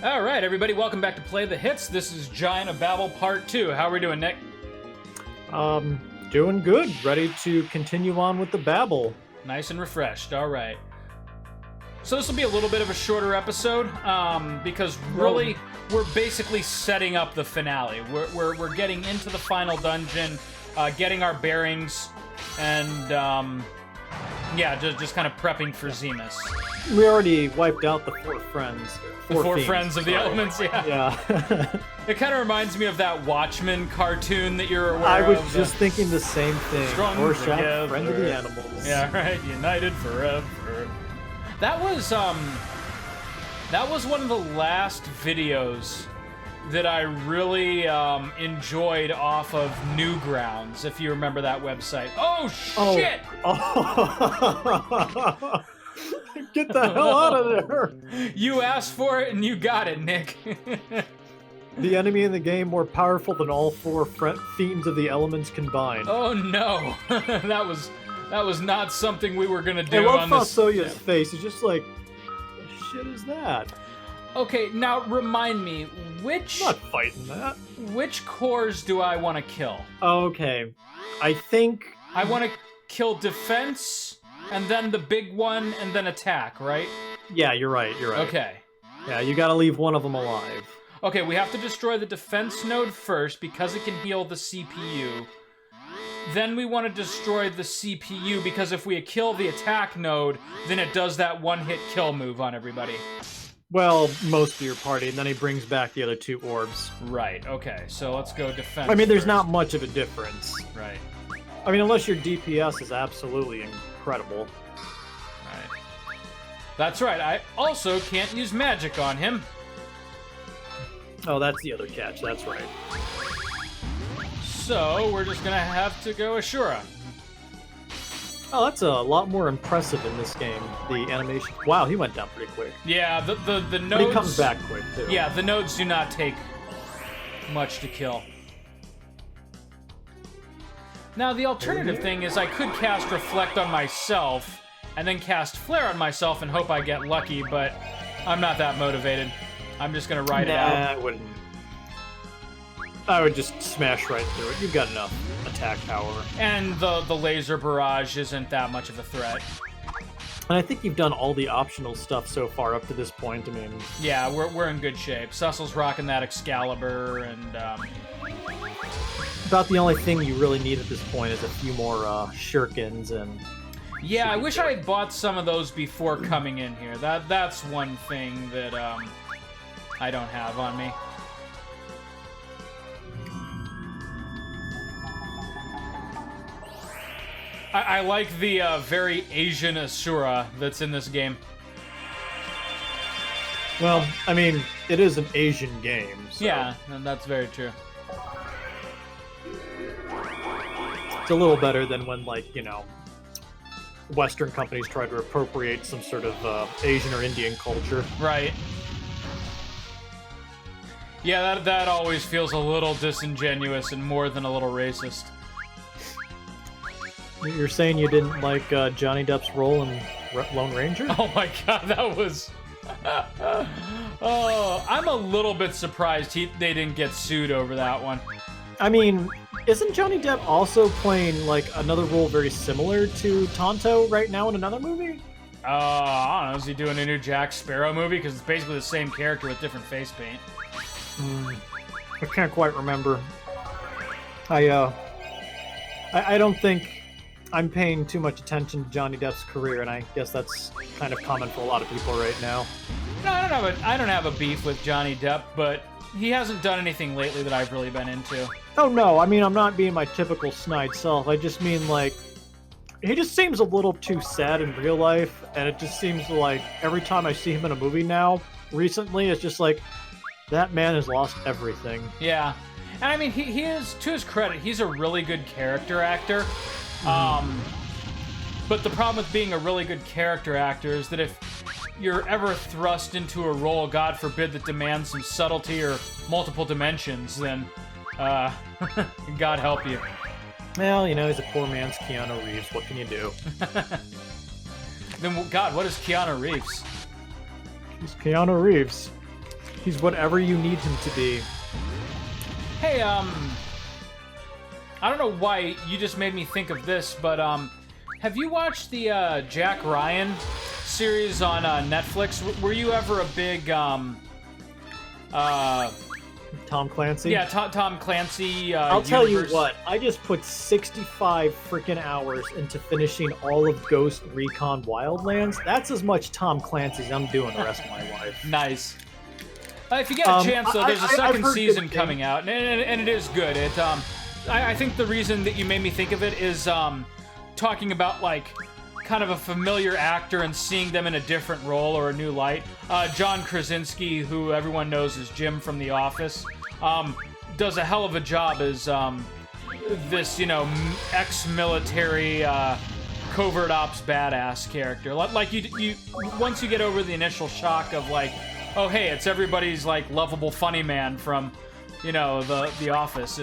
All right, everybody, welcome back to Play the Hits. This is Giant of Babel Part 2. How are we doing, Nick? Doing good. Ready to continue on with the babble. Nice and refreshed. All right. So this will be a little bit of a shorter episode, because really we're basically setting up the finale. We're getting into the final dungeon, getting our bearings, and yeah, just kind of prepping for Zemus. We already wiped out the four friends. The four friends of the elements, yeah. Yeah. It kind of reminds me of that Watchmen cartoon that you're aware of. I was just thinking the same thing. Strong Rorschach, together. friend of the animals. Yeah, right. United forever. That was one of the last videos that I really enjoyed off of Newgrounds, if you remember that website. Oh shit! Oh. Get the hell out of there! You asked for it and you got it, Nick. The enemy in the game more powerful than all four fiends of the elements combined. Oh no, that was not something we were gonna do. I love on this. Soya's face. He's just like, what the shit is that? Okay, now remind me, I'm not fighting that. which cores do I want to kill? Okay, I think I want to kill defense, and then the big one, and then attack, right? Yeah, you're right. Okay. Yeah, you gotta leave one of them alive. Okay, we have to destroy the defense node first because it can heal the CPU. Then we want to destroy the CPU because if we kill the attack node, then it does that one-hit kill move on everybody. Well, most of your party, and then he brings back the other two orbs. Right, okay, so let's go defense I mean, there's first. not much of a difference. Right, I mean, unless your DPS is absolutely incredible. right. That's right, I also can't use magic on him. Oh, that's the other catch, that's right. So, we're just gonna have to go Ashura. Oh, that's a lot more impressive in this game, the animation. Wow, he went down pretty quick. Yeah, the nodes... But he comes back quick, too. Yeah, the nodes do not take much to kill. Now, the alternative thing is I could cast Reflect on myself, and then cast Flare on myself and hope I get lucky, but I'm not that motivated. I'm just gonna ride it out. I wouldn't. I would just smash right through it. You've got enough attack power. And the laser barrage isn't that much of a threat. And I think you've done all the optional stuff so far up to this point. I mean... Yeah, we're in good shape. Cecil's rocking that Excalibur, and... About the only thing you really need at this point is a few more shurikens and... Yeah, I wish I had bought some of those before coming in here. That's one thing that I don't have on me. I like the very Asian Asura that's in this game. Well, I mean, it is an Asian game, so... Yeah, that's very true. It's a little better than when, like, you know, Western companies try to appropriate some sort of Asian or Indian culture. Right. Yeah, that always feels a little disingenuous and more than a little racist. You're saying you didn't like Johnny Depp's role in Lone Ranger? Oh my god, that was... Oh, I'm a little bit surprised they didn't get sued over that one. I mean, isn't Johnny Depp also playing, like, another role very similar to Tonto right now in another movie? I don't know, is he doing a new Jack Sparrow movie? Because it's basically the same character with different face paint. I can't quite remember. I don't think I'm paying too much attention to Johnny Depp's career, and I guess that's kind of common for a lot of people right now. No, I don't have a beef with Johnny Depp, but he hasn't done anything lately that I've really been into. Oh no, I mean, I'm not being my typical snide self. I just mean, like, he just seems a little too sad in real life, and it just seems like every time I see him in a movie now, recently, it's just like, that man has lost everything. Yeah. And I mean, he is, to his credit, he's a really good character actor. But the problem with being a really good character actor is that if you're ever thrust into a role, God forbid, that demands some subtlety or multiple dimensions, then, God help you. Well, you know, he's a poor man's Keanu Reeves. What can you do? Then, God, what is Keanu Reeves? He's Keanu Reeves. He's whatever you need him to be. Hey, I don't know why you just made me think of this, but have you watched the Jack Ryan series on Netflix? Were you ever a big Tom Clancy? Yeah, Tom Clancy. I'll tell you what, I just put 65 freaking hours into finishing all of Ghost Recon Wildlands. That's as much Tom Clancy as I'm doing the rest of my life. Nice. If you get a chance, though, there's a second season coming out, and it is good. I think the reason that you made me think of it is talking about, like, kind of a familiar actor and seeing them in a different role or a new light. John Krasinski, who everyone knows as Jim from The Office, does a hell of a job as this, ex-military covert ops badass character. Like you once you get over the initial shock of like, oh hey, it's everybody's like lovable funny man from, the Office.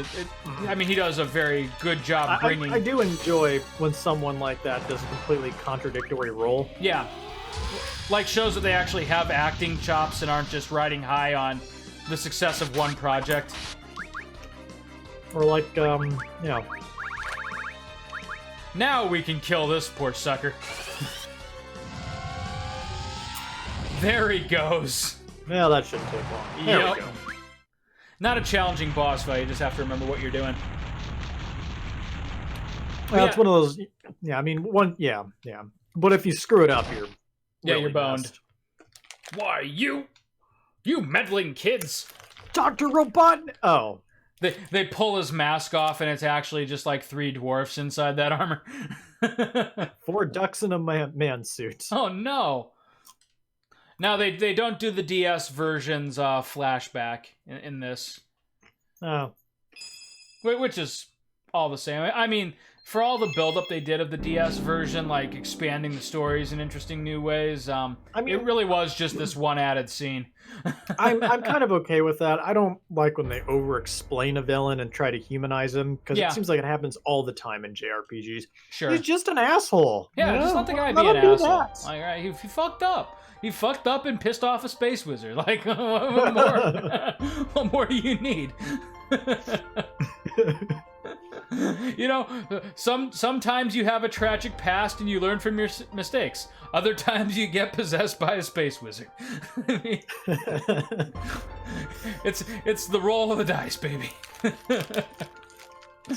I mean, he does a very good job bringing. I do enjoy when someone like that does a completely contradictory role. Yeah, like shows that they actually have acting chops and aren't just riding high on the success of one project. Or like, Now we can kill this poor sucker. There he goes. Yeah, that shouldn't take long. There we go. Not a challenging boss fight, you just have to remember what you're doing. Well, it's one of those, yeah. But if you screw it up, you're boned. Messed. Why, you meddling kids! Dr. Robot! Oh. They pull his mask off, and it's actually just like 3 dwarfs inside that armor. 4 ducks in a man suit. Oh, no. Now, they don't do the DS version's flashback in this. Oh. Which is all the same. I mean, for all the build-up they did of the DS version, like expanding the stories in interesting new ways, it really was just this one added scene. I'm kind of okay with that. I don't like when they over-explain a villain and try to humanize him, because it seems like it happens all the time in JRPGs. Sure. He's just an asshole. Yeah, just let the guy be an asshole. Like, right, he fucked up. He fucked up and pissed off a space wizard. Like, what more? What more do you need? Sometimes you have a tragic past and you learn from your mistakes. Other times you get possessed by a space wizard. It's the roll of the dice, baby.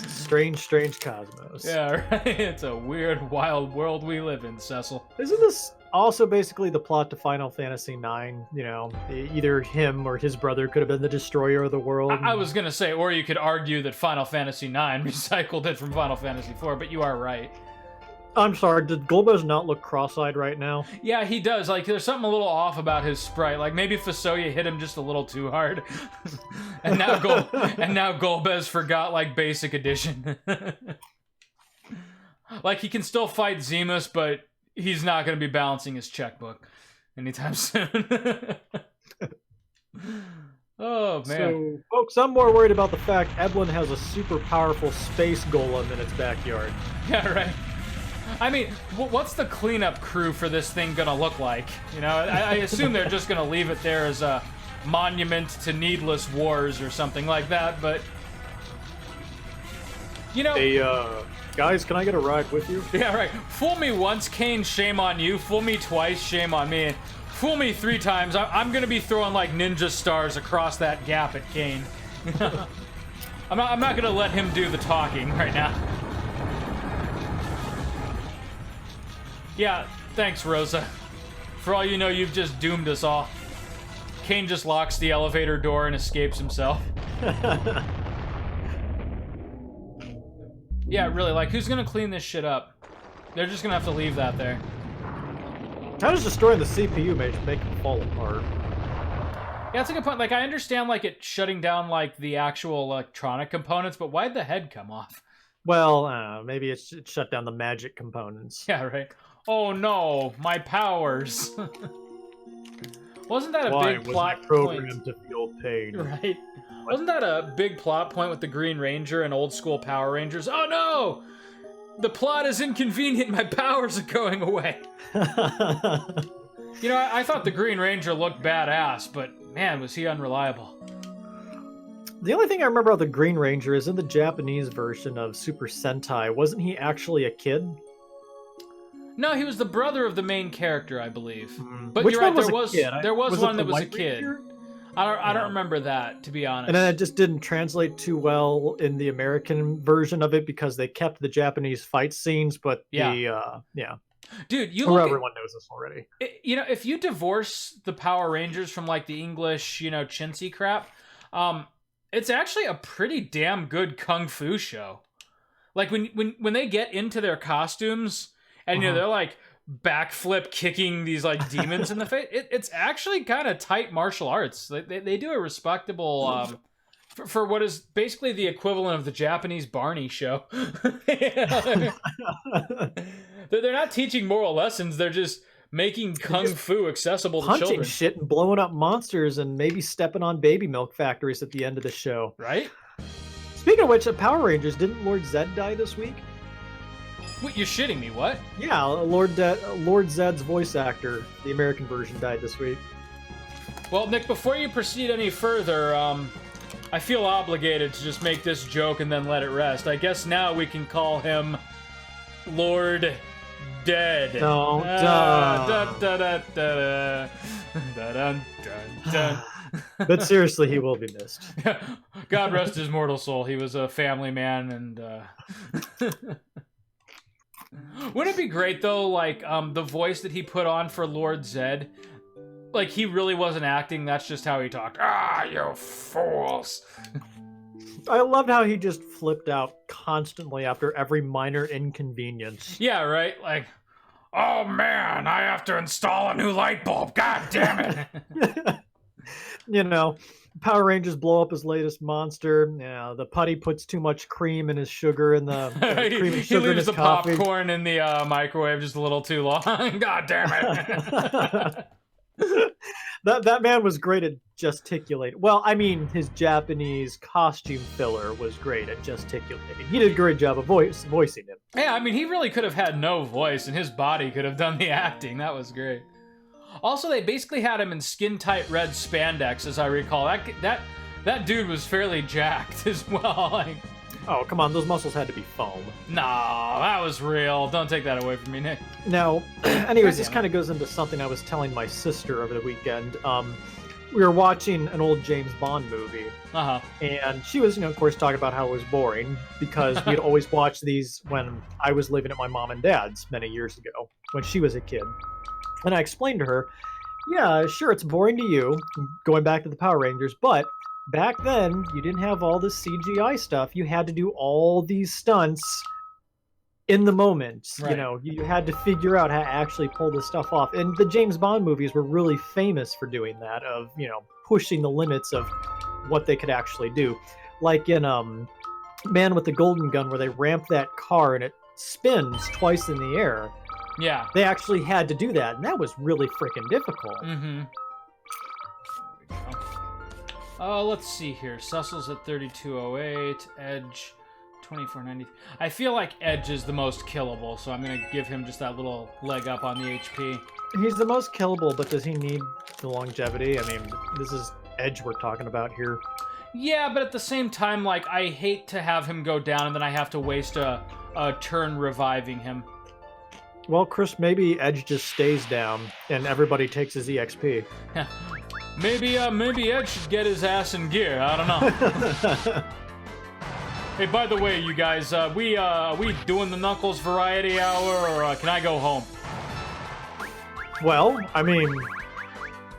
Strange cosmos. Yeah, right. It's a weird, wild world we live in, Cecil. Isn't this also basically the plot to Final Fantasy IX? Either him or his brother could have been the destroyer of the world. I was gonna say, or you could argue that Final Fantasy IX recycled it from Final Fantasy IV, but you are right. I'm sorry, did Golbez not look cross-eyed right now? Yeah, he does. Like, there's something a little off about his sprite. Like, maybe Fusoya hit him just a little too hard. and now Golbez forgot, like, basic edition. Like, he can still fight Zemus, but he's not going to be balancing his checkbook anytime soon. Oh, man. So, folks, I'm more worried about the fact Evelyn has a super powerful space golem in its backyard. Yeah, right. I mean, what's the cleanup crew for this thing gonna look like? I assume they're just gonna leave it there as a monument to needless wars or something like that, but... Hey, guys, can I get a ride with you? Yeah, right. Fool me once, Kane, shame on you. Fool me twice, shame on me. Fool me 3 times, I'm gonna be throwing, like, ninja stars across that gap at Kane. I'm not gonna let him do the talking right now. Yeah, thanks, Rosa. For all you know, you've just doomed us all. Kane just locks the elevator door and escapes himself. Yeah, really, like, who's gonna clean this shit up? They're just gonna have to leave that there. How does destroying the CPU make it fall apart? Yeah, that's a good point. Like, I understand, like, it shutting down, like, the actual electronic components, but why'd the head come off? Well, maybe it shut down the magic components. Yeah, right. Oh no, my powers. Wasn't that a big plot programmed to feel pain? Right. Wasn't that a big plot point with the Green Ranger and old school Power Rangers? Oh no! The plot is inconvenient, my powers are going away. I thought the Green Ranger looked badass, but man, was he unreliable. The only thing I remember about the Green Ranger is in the Japanese version of Super Sentai, wasn't he actually a kid? No, he was the brother of the main character, I believe. But Which you're right, one was there a was kid? there was Was it one the that was a White kid. Ranger? I don't remember that, to be honest. And then it just didn't translate too well in the American version of it because they kept the Japanese fight scenes, but Dude, you or look everyone knows this already. you know, if you divorce the Power Rangers from like the English, you know, chintzy crap, it's actually a pretty damn good kung fu show. Like when they get into their costumes and you know they're like backflip kicking these like demons in the face, it's actually kind of tight martial arts. They do a respectable for what is basically the equivalent of the Japanese Barney show. They're not teaching moral lessons. They're just making kung fu accessible to Punching children. shit and blowing up monsters and maybe stepping on baby milk factories at the end of the show. Right? Speaking of which, Power Rangers, didn't Lord Zed die this week? Wait, you're shitting me, what? Yeah, Lord Zed's voice actor, the American version, died this week. Well, Nick, before you proceed any further, I feel obligated to just make this joke and then let it rest. I guess now we can call him Lord Dead. No, but seriously, he will be missed. God rest his mortal soul. He was a family man, and wouldn't it be great though? Like the voice that he put on for Lord Zed, like he really wasn't acting. That's just how he talked. Ah, you fools! I loved how he just flipped out constantly after every minor inconvenience. Yeah, right. Like, oh man, I have to install a new light bulb. God damn it! You know, Power Rangers blow up his latest monster. Yeah, the putty puts too much cream in his sugar and the cream and sugar in leaves his the coffee. popcorn in the microwave just a little too long. God damn it! That man was great at gesticulating. Well, I mean, his Japanese costume filler was great at gesticulating. He did a great job of voicing him. Yeah, I mean, he really could have had no voice, and his body could have done the acting. That was great. Also, they basically had him in skin-tight red spandex, as I recall. That dude was fairly jacked as well. Like, oh, come on, those muscles had to be foam. nah, that was real. Don't take that away from me, Nick. Now, anyways, this kind of goes into something I was telling my sister over the weekend. We were watching an old James Bond movie, and she was, of course, talking about how it was boring because we'd always watch these when I was living at my mom and dad's many years ago, when she was a kid. And I explained to her, yeah, sure, it's boring to you, going back to the Power Rangers, but back then, you didn't have all this CGI stuff. You had to do all these stunts in the moment. Right. You had to figure out how to actually pull this stuff off. And the James Bond movies were really famous for doing that, of, pushing the limits of what they could actually do. Like in Man with the Golden Gun, where they ramp that car and it spins twice in the air. Yeah. They actually had to do that, and that was really freaking difficult. Mm-hmm. Let's see here. Sussel's at 3208. Edge, 2490. I feel like Edge is the most killable, so I'm going to give him just that little leg up on the HP. He's the most killable, but does he need the longevity? I mean, this is Edge we're talking about here. Yeah, but at the same time, like, I hate to have him go down and then I have to waste a turn reviving him. Well, Chris, maybe Edge just stays down and everybody takes his EXP. Maybe Edge should get his ass in gear. I don't know. Hey, by the way, you guys, we doing the Knuckles Variety Hour, or can I go home? Well, I mean,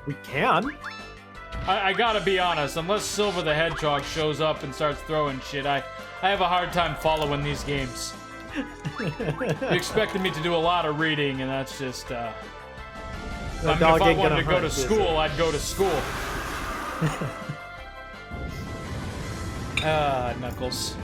we can. I gotta be honest, unless Silver the Hedgehog shows up and starts throwing shit, I have a hard time following these games. You expected me to do a lot of reading, and that's just, I mean, if I wanted to go to school, I'd go to school. Knuckles.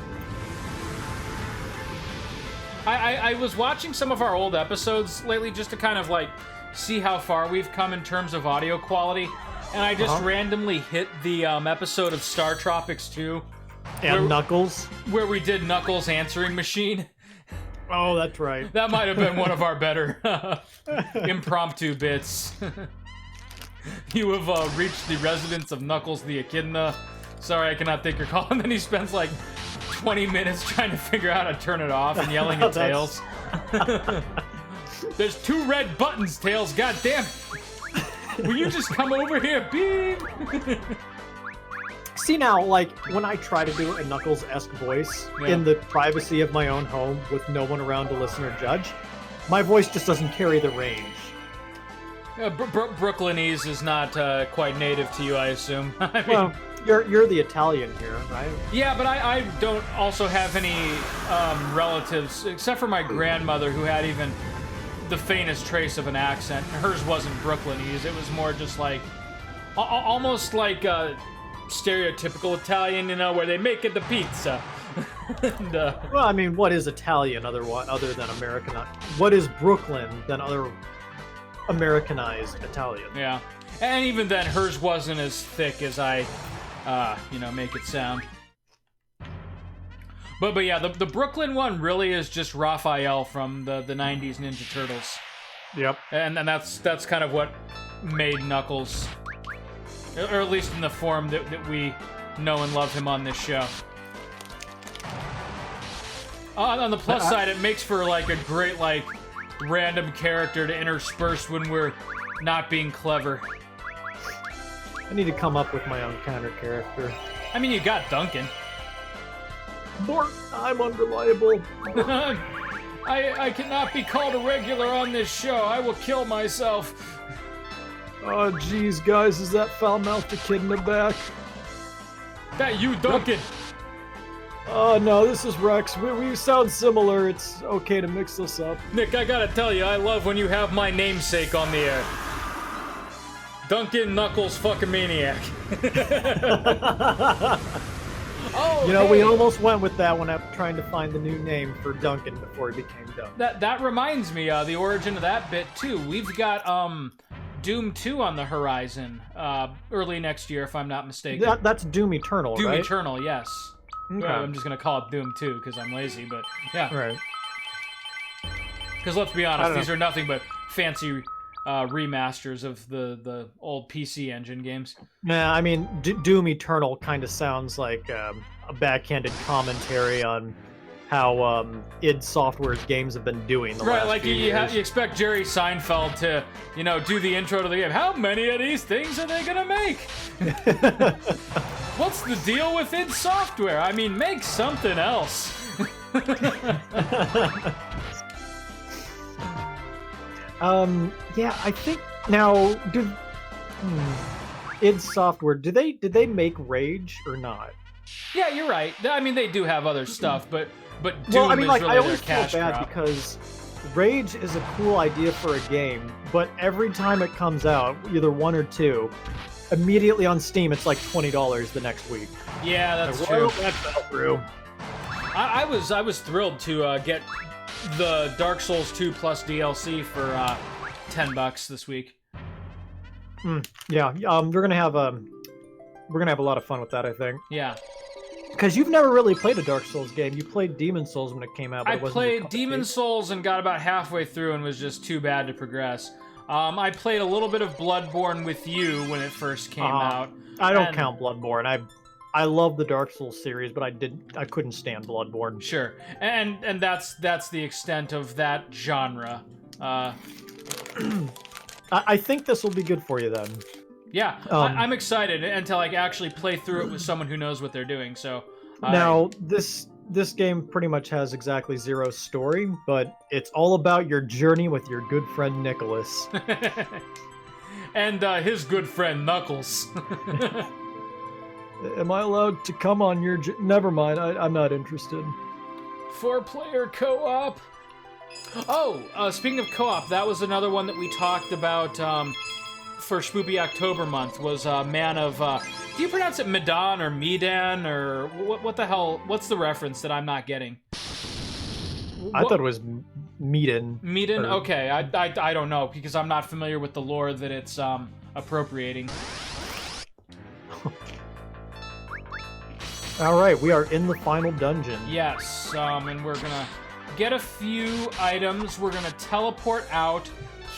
I was watching some of our old episodes lately just to kind of, like, see how far we've come in terms of audio quality, and I just randomly hit the episode of Star Tropics 2. And Knuckles? Where we did Knuckles Answering Machine. Oh, that's right. That might have been one of our better impromptu bits. You have reached the residence of Knuckles the Echidna. Sorry, I cannot take your call. And then he spends like 20 minutes trying to figure out how to turn it off and yelling at Tails. There's 2 red buttons, Tails. God damn it. Will you just come over here, beep? See now, like, when I try to do a Knuckles-esque voice in the privacy of my own home with no one around to listen or judge, my voice just doesn't carry the range. Brooklynese is not quite native to you, I assume. I mean, well, you're the Italian here, right? Yeah, but I don't also have any relatives, except for my grandmother, who had even the faintest trace of an accent. Hers wasn't Brooklynese. It was more just like, almost like stereotypical Italian, you know, where they make it the pizza. And, well, I mean, what is Italian other than American? What is Brooklyn than other Americanized Italian? Yeah, and even then, hers wasn't as thick as I, make it sound. But yeah, the Brooklyn one really is just Raphael from the 90s Ninja Turtles. Yep. And that's kind of what made Knuckles, or at least in the form that we know and love him on this show. On the plus side, it makes for like a great like random character to intersperse when we're not being clever. I need to come up with my own counter character. I mean, you got Duncan. Bort, I'm unreliable. I cannot be called a regular on this show. I will kill myself. Oh, jeez, guys, is that foul-mouthed echidna back? That you, Duncan. Oh, no, this is Rex. We sound similar. It's okay to mix this up. Nick, I gotta tell you, I love when you have my namesake on the air. Duncan Knuckles fucking maniac. Oh, you know, we almost went with that when I'm trying to find the new name for Duncan before he became Duncan. That reminds me, the origin of that bit, too. We've got, Doom 2 on the horizon, early next year, if I'm not mistaken. That's Doom Eternal, Doom right? Doom Eternal, yes. Okay. Well, I'm just gonna call it Doom 2, because I'm lazy, but yeah. Right. Because let's be honest, these are nothing but fancy remasters of the old PC Engine games. Nah, I mean, Doom Eternal kind of sounds like a backhanded commentary on how id Software's games have been doing the last like few you years. You expect Jerry Seinfeld to, do the intro to the game. How many of these things are they gonna make? What's the deal with id Software? I mean, make something else. Yeah, I think now id Software, did they make Rage or not? Yeah, you're right. I mean, they do have other stuff, but Doom well, I mean, like, is really I always their cash feel bad crop. because Rage is a cool idea for a game, but every time it comes out, either 1 or 2, immediately on Steam it's like $20 the next week. Yeah, that's like, true. well, that fell through. I was thrilled to get the Dark Souls 2 plus DLC for $10 this week. Yeah, we're gonna have a lot of fun with that, I think. Yeah. Because you've never really played a Dark Souls game. You played Demon Souls when it came out, but I it wasn't your played cup of Demon tea. Souls and got about halfway through and was just too bad to progress. I played a little bit of Bloodborne with you when it first came out. I don't count Bloodborne. I love the Dark Souls series, but I couldn't stand Bloodborne. Sure, and that's the extent of that genre. I think this will be good for you then. Yeah, I'm excited until I actually play through it with someone who knows what they're doing. So now this game pretty much has exactly zero story, but it's all about your journey with your good friend Nicholas. And his good friend Knuckles. Am I allowed to come on your... Never mind, I'm not interested. 4-player co-op. Oh, speaking of co-op, that was another one that we talked about for Spoopy October month, was Man of... do you pronounce it Medan or Medan, or what the hell? What's the reference that I'm not getting? I thought it was Medan. Medan? Okay, I don't know, because I'm not familiar with the lore that it's appropriating. Alright, we are in the final dungeon. Yes, and we're gonna get a few items. We're gonna teleport out,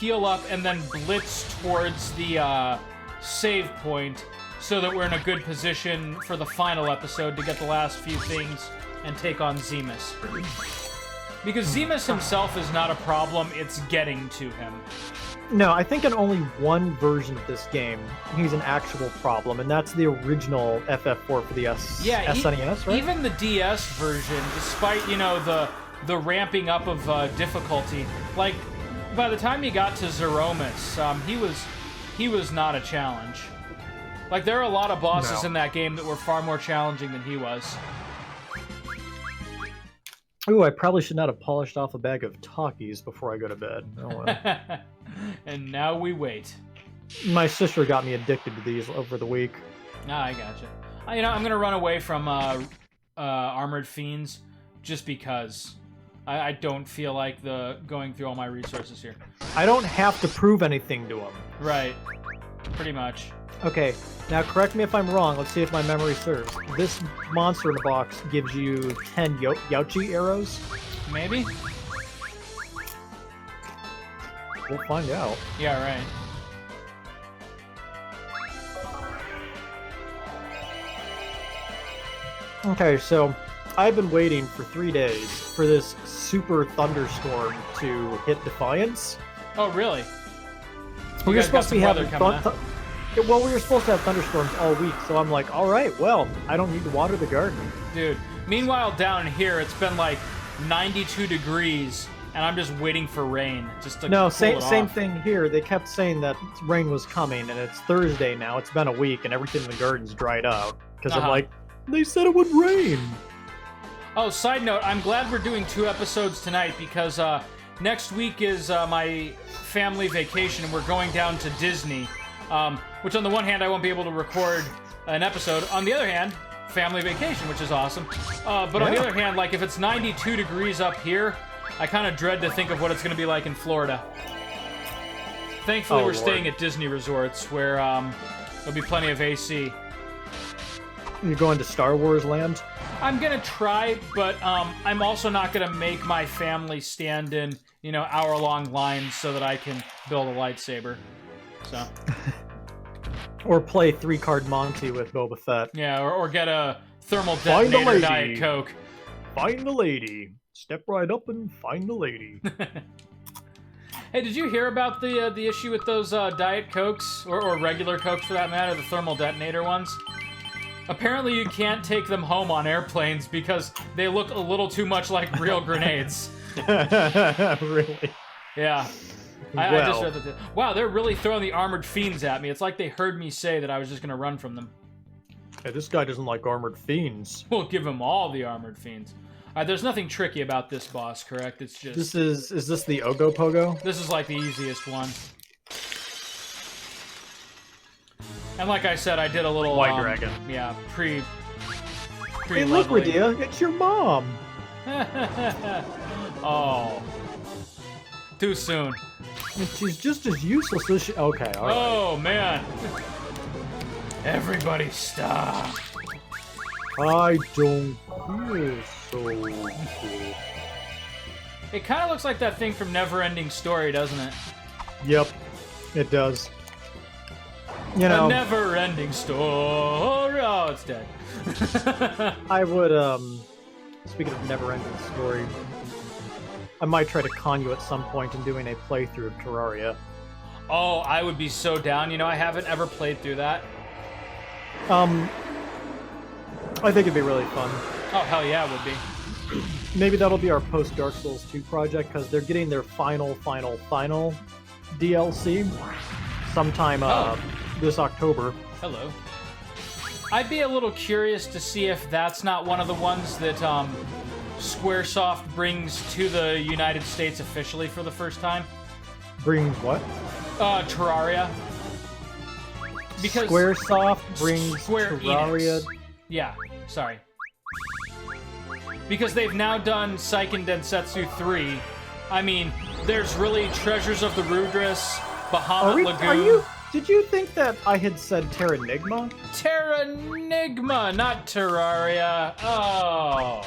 heal up and then blitz towards the save point so that we're in a good position for the final episode to get the last few things and take on Zemus. Because Zemus himself is not a problem, it's getting to him. No, I think in only one version of this game, he's an actual problem, and that's the original FF4 for the SNES, right? Even the DS version, despite, you know, the ramping up of difficulty, like, by the time you got to Zeromus, he was not a challenge. Like, there are a lot of bosses in that game that were far more challenging than he was. Ooh, I probably should not have polished off a bag of Takis before I go to bed. Oh well. And now we wait. My sister got me addicted to these over the week. Ah, I gotcha. You know, I'm gonna run away from Armored Fiends just because I don't feel like going through all my resources here. I don't have to prove anything to him. Right. Pretty much. Okay, now correct me if I'm wrong. Let's see if my memory serves. This monster in the box gives you 10 Yaochi arrows? Maybe? We'll find out. Yeah, right. Okay, so I've been waiting for 3 days for this super thunderstorm to hit Defiance. Oh, really? We were supposed to be having well, we were supposed to have thunderstorms all week, so I'm like, all right, well, I don't need to water the garden. Dude, meanwhile down here it's been like 92 degrees, and I'm just waiting for rain. Just to no, same thing here. They kept saying that rain was coming, and it's Thursday now. It's been a week, and everything in the garden's dried out. Because I'm like, they said it would rain. Oh, side note, I'm glad we're doing 2 episodes tonight, because next week is my family vacation, and we're going down to Disney. Which on the one hand, I won't be able to record an episode. On the other hand, family vacation, which is awesome. But on the other hand, like, if it's 92 degrees up here, I kind of dread to think of what it's going to be like in Florida. Thankfully, we're staying at Disney resorts, where there'll be plenty of AC. You're going to Star Wars land? I'm going to try, but I'm also not going to make my family stand in, you know, hour-long lines so that I can build a lightsaber. So... Or play 3-card Monty with Boba Fett. Yeah, or get a thermal detonator Diet Coke. Find the lady. Step right up and find the lady. Hey, did you hear about the issue with those Diet Cokes, or regular Cokes for that matter, the thermal detonator ones? Apparently you can't take them home on airplanes because they look a little too much like real grenades. Really? Yeah. I just read that. Wow, they're really throwing the Armored Fiends at me. It's like they heard me say that I was just going to run from them. Hey, this guy doesn't like Armored Fiends. We'll give him all the Armored Fiends. There's nothing tricky about this boss, correct? It's just... Is this the Ogopogo? This is like the easiest one. And like I said, I did a little... White Dragon. Yeah, pre Hey, look, Radia, it's your mom. Oh. Too soon. And she's just as useless as she... Okay, alright. Oh, man. Everybody stop. I don't feel so good. It kind of looks like that thing from Neverending Story, doesn't it? Yep, it does. You know... A never-ending story. Oh, it's dead. I would, speaking of Never-ending Story... I might try to con you at some point in doing a playthrough of Terraria. Oh, I would be so down. You know, I haven't ever played through that. I think it'd be really fun. Oh, hell yeah, it would be. Maybe that'll be our post-Dark Souls 2 project, because they're getting their final DLC sometime this October. Hello. I'd be a little curious to see if that's not one of the ones that, Squaresoft brings to the United States officially for the first time. Brings what? Terraria. Because Squaresoft brings Square Terraria. Enix. Yeah, sorry. Because they've now done Seiken Densetsu 3. I mean, there's really Treasures of the Rudras, Bahamut Lagoon. Did you think that I had said Terranigma? Terranigma, not Terraria. Oh.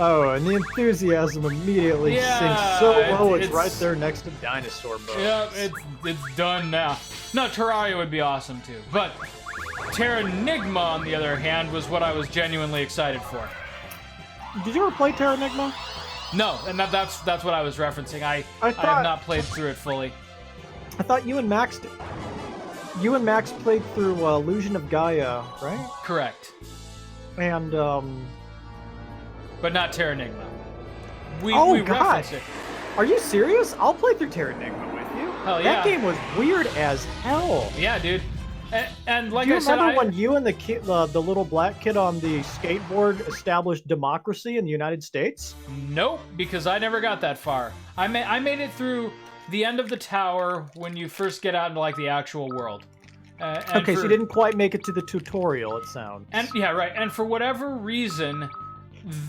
Oh, and the enthusiasm immediately sinks so low it's right there next to dinosaur bones. Yep, it's done now. No, Terraria would be awesome too. But Terranigma, on the other hand, was what I was genuinely excited for. Did you ever play Terranigma? No, and that's what I was referencing. I have not played through it fully. I thought you and Max did. You and Max played through Illusion of Gaia, right? Correct. And, But not Terranigma. We gosh. referenced it. Are you serious? I'll play through Terranigma with you. Hell yeah. That game was weird as hell. Yeah, dude. And like Do you I said, remember when you and the kid, the little black kid on the skateboard established democracy in the United States? Nope, because I never got that far. I made it through the end of the tower when you first get out into like the actual world. Okay, so you didn't quite make it to the tutorial, it sounds. And yeah, right. And for whatever reason,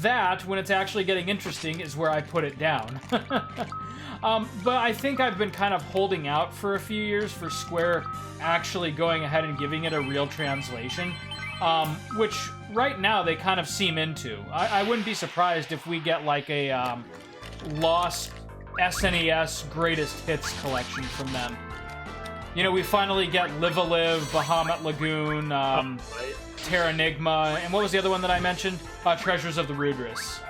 that when it's actually getting interesting is where I put it down. But I think I've been kind of holding out for a few years for Square actually going ahead and giving it a real translation, which right now they kind of seem into. I wouldn't be surprised if we get like a lost SNES greatest hits collection from them. You know, we finally get Live-A-Live, Bahamut Lagoon, Terranigma, and what was the other one that I mentioned? Treasures of the Rudras.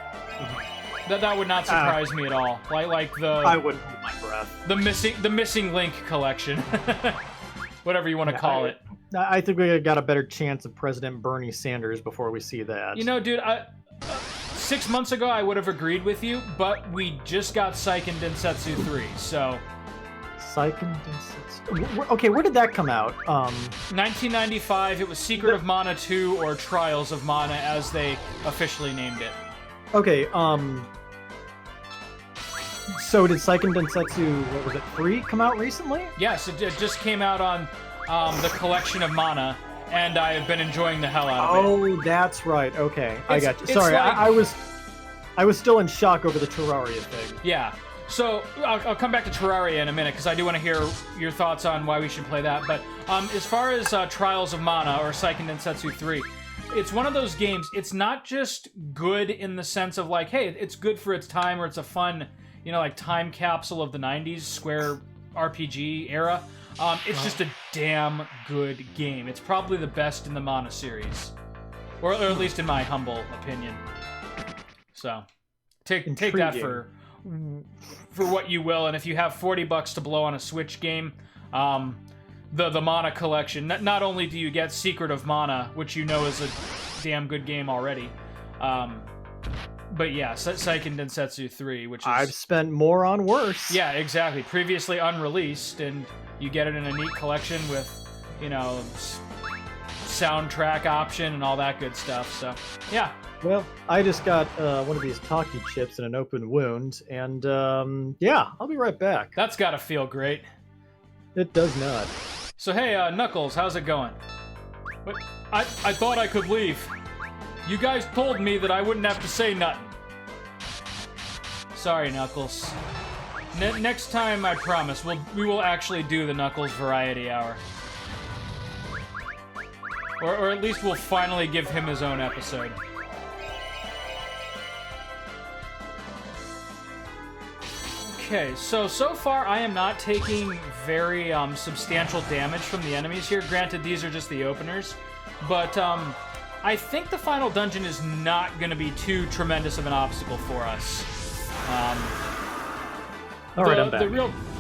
That would not surprise me at all. Like the I wouldn't hold my breath. The missing link collection, whatever you want to call it. I think we got a better chance of President Bernie Sanders before we see that. You know, dude, 6 months ago I would have agreed with you, but we just got Seiken Densetsu 3, so. Seiken Densetsu. Okay, where did that come out? 1995. It was Secret of Mana 2 or Trials of Mana, as they officially named it. Okay, so did Seiken Densetsu, what was it, 3 come out recently? Yes, it just came out on the collection of Mana, and I have been enjoying the hell out of it. Oh, that's right. Okay, I got you. Sorry, like, I was still in shock over the Terraria thing. Yeah. So I'll come back to Terraria in a minute because I do want to hear your thoughts on why we should play that. But as far as Trials of Mana or Seiken Densetsu 3, it's one of those games. It's not just good in the sense of like, hey, it's good for its time or it's a fun, you know, like time capsule of the 90s Square RPG era. It's just a damn good game. It's probably the best in the Mana series, or at least in my humble opinion. So take that for what you will, and if you have $40 to blow on a Switch game, the Mana collection, not only do you get Secret of Mana, which you know is a damn good game already, but yeah, Seiken Densetsu 3, which is... I've spent more on worse. Yeah, exactly. Previously unreleased, and you get it in a neat collection with, you know, soundtrack option and all that good stuff, so yeah. Well, I just got one of these talkie chips in an open wound, and yeah, I'll be right back. That's gotta feel great. It does not. So hey, Knuckles, how's it going? But I thought I could leave. You guys told me that I wouldn't have to say nothing. Sorry, Knuckles. Next time, I promise, we will actually do the Knuckles Variety Hour. Or at least we'll finally give him his own episode. Okay, so far I am not taking very substantial damage from the enemies here. Granted, these are just the openers, but I think the final dungeon is not going to be too tremendous of an obstacle for us. All right, I'm back.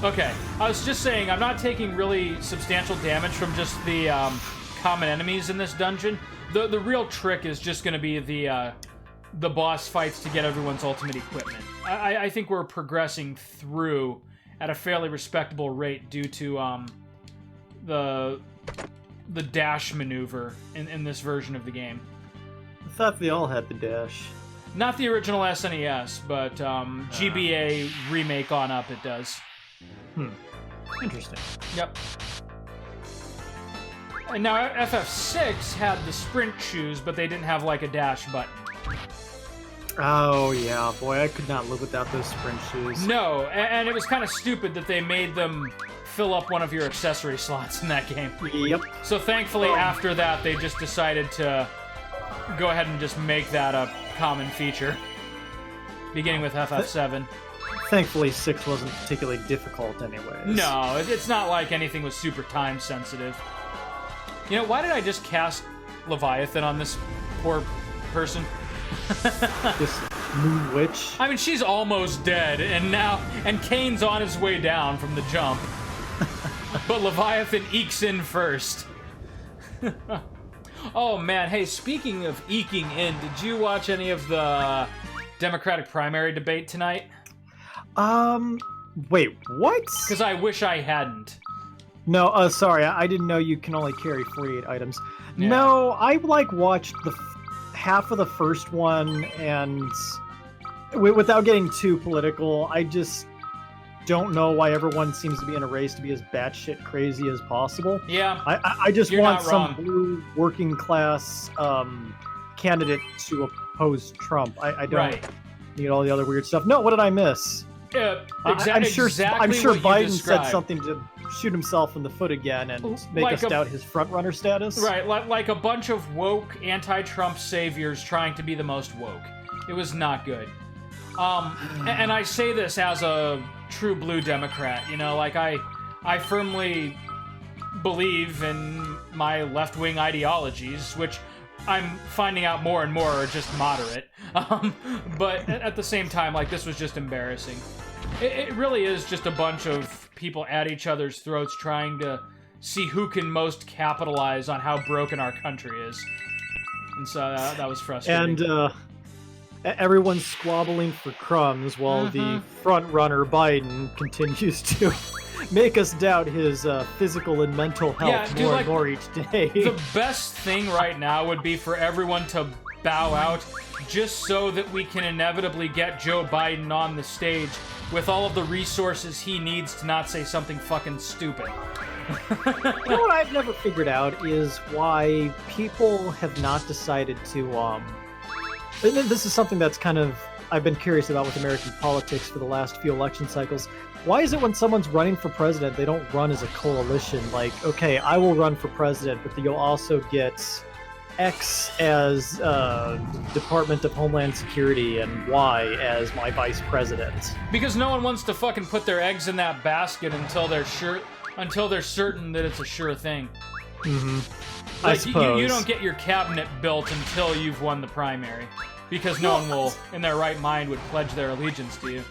Okay, I was just saying I'm not taking really substantial damage from just the common enemies in this dungeon. The real trick is just going to be the boss fights to get everyone's ultimate equipment. I think we're progressing through at a fairly respectable rate due to the dash maneuver in this version of the game. I thought they all had the dash. Not the original SNES, but GBA remake on up it does. Interesting. Yep. And now FF6 had the sprint shoes, but they didn't have like a dash button. Oh, yeah, boy, I could not live without those sprint shoes. No, and it was kind of stupid that they made them fill up one of your accessory slots in that game. Yep. So thankfully, after that, they just decided to go ahead and just make that a common feature, beginning with FF7. Thankfully, 6 wasn't particularly difficult anyways. No, it's not like anything was super time sensitive. You know, why did I just cast Leviathan on this poor person? This new witch. I mean, she's almost dead, and Kane's on his way down from the jump. But Leviathan ekes in first. Oh man, hey, speaking of eking in, did you watch any of the Democratic primary debate tonight? Wait, what? Because I wish I hadn't. No, sorry, I didn't know you can only carry 48 items. Yeah. No, I watched the half of the first one, and without getting too political, I just don't know why everyone seems to be in a race to be as batshit crazy as possible. Yeah, I just you're want not some wrong. blue working class candidate to oppose Trump. I don't right. need all the other weird stuff. No, what did I miss? I'm sure exactly what you Biden described. said something to shoot himself in the foot again and make Like us a- doubt his front-runner status. Right, like a bunch of woke anti-Trump saviors trying to be the most woke. It was not good. And I say this as a true blue Democrat. You know, like I firmly believe in my left-wing ideologies, which I'm finding out more and more are just moderate. But at the same time, like, this was just embarrassing. It really is just a bunch of people at each other's throats trying to see who can most capitalize on how broken our country is. And so that was frustrating. And everyone's squabbling for crumbs while the front-runner Biden continues to make us doubt his physical and mental health Yeah, dude, more like, and more each day. The best thing right now would be for everyone to bow out just so that we can inevitably get Joe Biden on the stage with all of the resources he needs to not say something fucking stupid. You know what I've never figured out is why people have not decided to, and this is something that's kind of, I've been curious about with American politics for the last few election cycles. Why is it when someone's running for president, they don't run as a coalition? Like, okay, I will run for president, but you'll also get X as Department of Homeland Security and Y as my vice president. Because no one wants to fucking put their eggs in that basket until they're certain that it's a sure thing. Mm-hmm. Like, I suppose. you don't get your cabinet built until you've won the primary. Because no one will, in their right mind, would pledge their allegiance to you.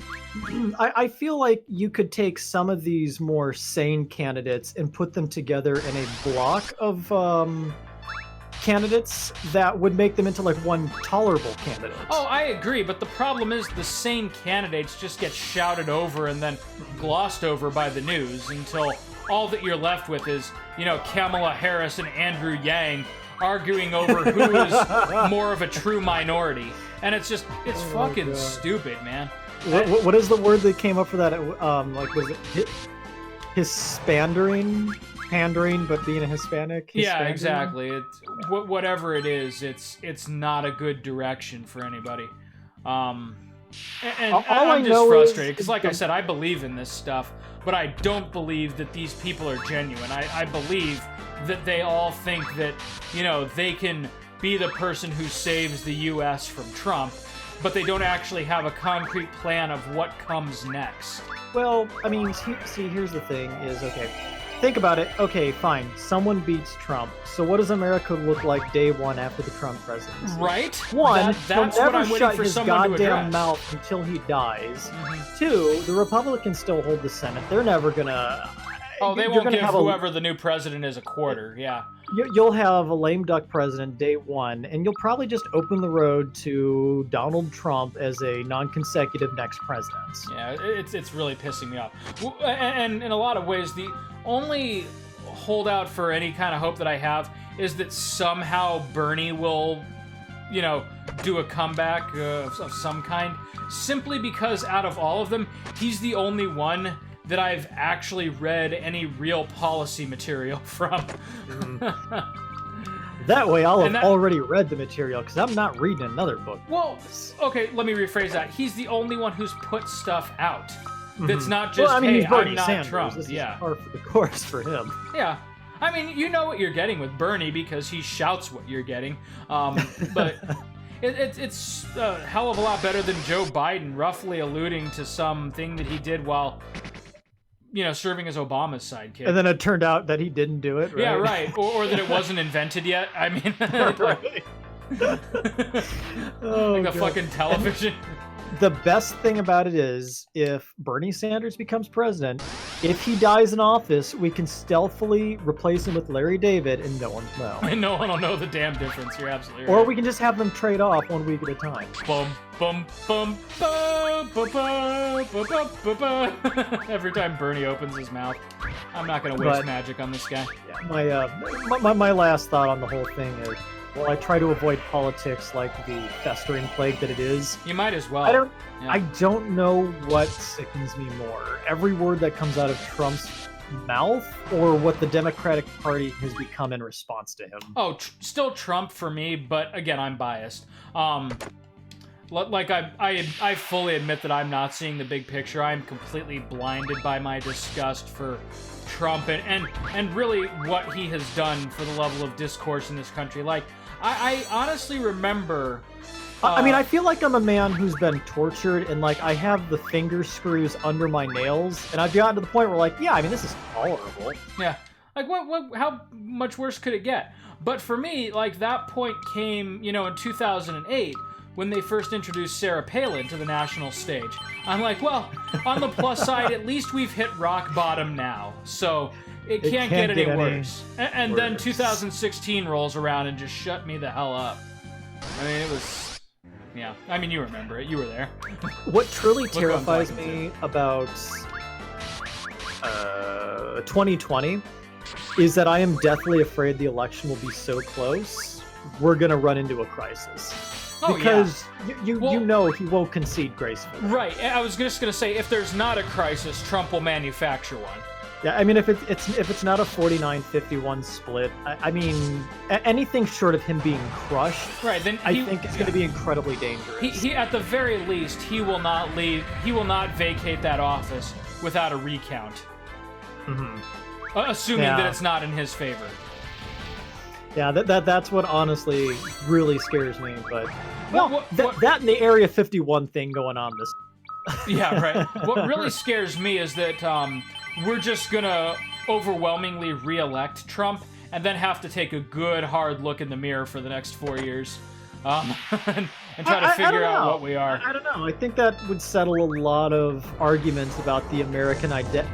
I feel like you could take some of these more sane candidates and put them together in a block of candidates that would make them into like one tolerable candidate. Oh, I agree, but the problem is the same candidates just get shouted over and then glossed over by the news until all that you're left with is, you know, Kamala Harris and Andrew Yang arguing over who is more of a true minority. And it's fucking God. stupid, man. What is the word that came up for that? Like, was it Hispandering? Pandering, but being a Hispanic? Yeah, Hispandering? exactly. It's whatever it is, it's not a good direction for anybody. And All I I'm just know frustrated is because, like I said, I believe in this stuff, but I don't believe that these people are genuine. I believe that they all think that, you know, they can be the person who saves the U.S. from Trump, but they don't actually have a concrete plan of what comes next. Well, I mean, here's the thing is, okay, think about it. Okay, fine. Someone beats Trump. So what does America look like day one after the Trump presidency? Right? One, that's he'll what never I'm waiting shut for his someone to goddamn address. mouth until he dies. Mhm. Two, the Republicans still hold the Senate. They're never gonna... Oh, they you're won't gonna give have whoever the new president is a quarter, yeah. You'll have a lame duck president day one, and you'll probably just open the road to Donald Trump as a non-consecutive next president. Yeah, it's really pissing me off. And in a lot of ways, the only holdout for any kind of hope that I have is that somehow Bernie will, you know, do a comeback of some kind. Simply because out of all of them, he's the only one that I've actually read any real policy material from. That way, I'll And have already read the material, because I'm not reading another book. Well, okay, let me rephrase that. He's the only one who's put stuff out. That's not just, well, I mean, hey, he's Bernie I'm not Sanders. Trump. This Yeah. is par for the course for him. Yeah. I mean, you know what you're getting with Bernie because he shouts what you're getting. But it's a hell of a lot better than Joe Biden roughly alluding to something that he did while, serving as Obama's sidekick. And then it turned out that he didn't do it, right? Yeah, right. Or that it wasn't invented yet. I mean, Right. Oh, like a God. fucking television. The best thing about it is, if Bernie Sanders becomes president, if he dies in office, we can stealthily replace him with Larry David and no one will know. And no one will know the damn difference. You're absolutely right. Or we can just have them trade off 1 week at a time. Bum, bum, bum, bum, bum, bum, bum, bum, bum, bum. Every time Bernie opens his mouth. I'm not going to waste magic on this guy. Yeah, my last thought on the whole thing is, well, I try to avoid politics like the festering plague that it is. You might as well. I don't know what sickens me more. Every word that comes out of Trump's mouth or what the Democratic Party has become in response to him. Oh, still Trump for me, but again, I'm biased. Like I fully admit that I'm not seeing the big picture. I'm completely blinded by my disgust for Trump and really what he has done for the level of discourse in this country. Like, I honestly remember... I mean, I feel like I'm a man who's been tortured, and like I have the finger screws under my nails, and I've gotten to the point where, like, yeah, I mean, this is tolerable. Yeah, like how much worse could it get? But for me, like, that point came, in 2008 when they first introduced Sarah Palin to the national stage. I'm like, well, on the plus side, at least we've hit rock bottom now, so it can't get any worse. And then 2016 rolls around and just shut me the hell up. I mean, it was... Yeah, I mean, you remember it. You were there. What truly terrifies me about 2020 is that I am deathly afraid the election will be so close, we're going to run into a crisis. Oh, because yeah. you know he won't concede gracefully. Right. I was just going to say, if there's not a crisis, Trump will manufacture one. Yeah, I mean, if it's not a 49-51 split, I mean, anything short of him being crushed, right? Then I think it's going to be incredibly dangerous. He at the very least, he will not leave. He will not vacate that office without a recount. Assuming that it's not in his favor. Yeah, that's what honestly really scares me. But that and the Area 51 thing going on this. Yeah, right. What really scares me is that we're just gonna overwhelmingly re-elect Trump and then have to take a good hard look in the mirror for the next 4 years and try to figure out what we are. I don't know. I think that would settle a lot of arguments about the American identity.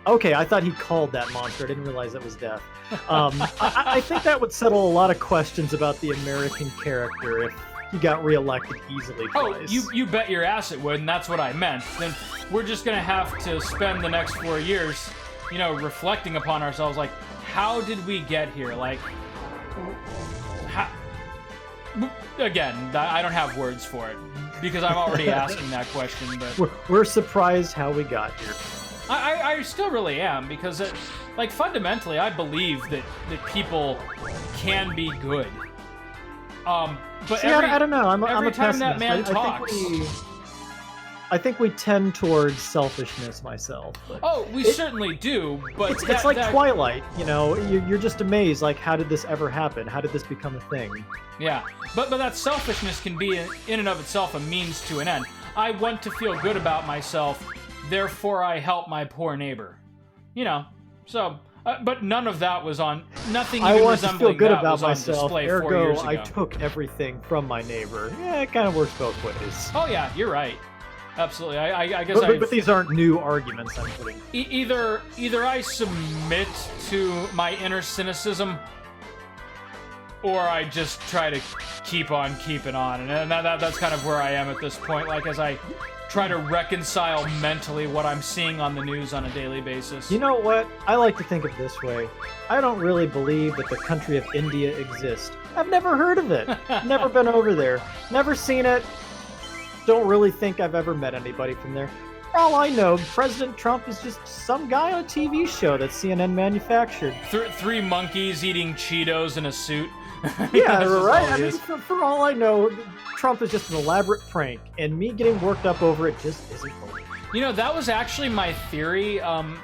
Okay, I thought he called that monster. I didn't realize that was death. I think that would settle a lot of questions about the American character if he got reelected easily twice. Oh, you bet your ass it would, and that's what I meant. Then we're just gonna have to spend the next 4 years, reflecting upon ourselves. Like, how did we get here? Like, again, I don't have words for it because I'm already asking that question. But we're surprised how we got here. I still really am because, fundamentally, I believe that people can be good. But see, I don't know. I'm every a time pessimist. that man talks, I think we tend towards selfishness myself. But we certainly do. But it's like Twilight. You're just amazed. Like, how did this ever happen? How did this become a thing? Yeah, but that selfishness can be in and of itself a means to an end. I want to feel good about myself, therefore I help my poor neighbor. So. But none of that was on. Nothing even resembling that was on display 4 years ago. I want to feel good about myself. Ergo, I took everything from my neighbor. Yeah, it kind of works both ways. Oh yeah, you're right. Absolutely. I guess. But these aren't new arguments I'm putting. Either I submit to my inner cynicism, or I just try to keep on keeping on, and that's kind of where I am at this point. Like, as I try to reconcile mentally what I'm seeing on the news on a daily basis. You know what? I like to think of it this way. I don't really believe that the country of India exists. I've never heard of it. Never been over there. Never seen it. Don't really think I've ever met anybody from there. For all I know, President Trump is just some guy on a TV show that CNN manufactured. Three monkeys eating Cheetos in a suit. Yeah, right. I mean, for all I know, Trump is just an elaborate prank, and me getting worked up over it just isn't funny. You know, that was actually my theory